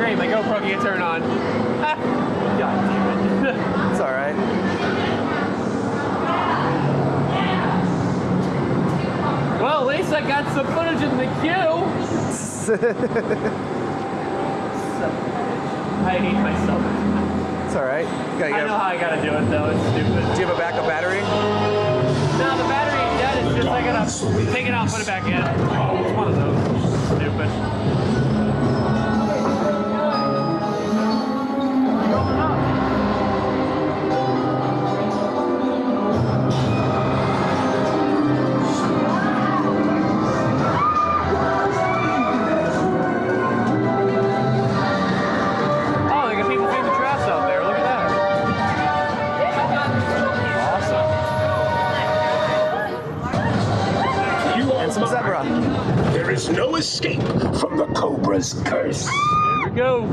great, my GoPro can't turn on. God damn it. It's all right. Well, at least I got some footage in the queue. I hate myself. It's all right. I know how I gotta do it though, it's stupid. Do you have a backup battery? No, the battery ain't dead, it's just I gotta take it out and put it back in. It's one of those. Stupid. There is no escape from the cobra's curse. There we go.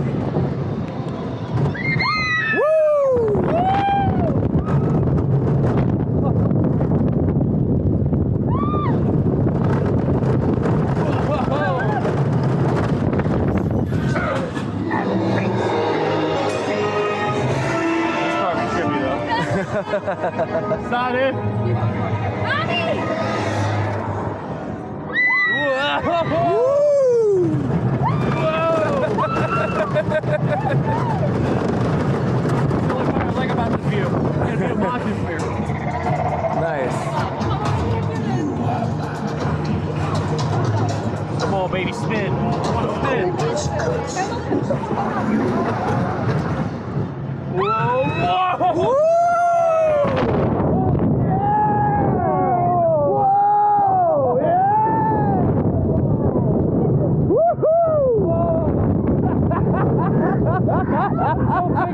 This car be trippy though. It's not it. Whoa! That's the only part I like about this view. It's gonna be a monster here. Nice. Come on, baby, spin. Come on, spin. Whoa! Whoa!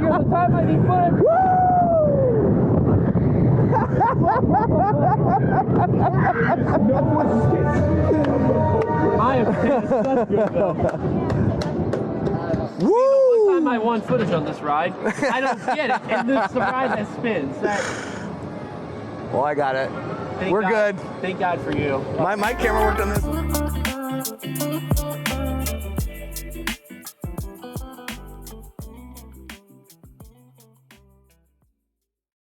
The time I need footage. Woo! I am pissed. That's good though. Woo! One time I won footage on this ride. I don't get it. And it's the ride that spins. Well, I got it. We're good. Thank God for you. My camera worked on this.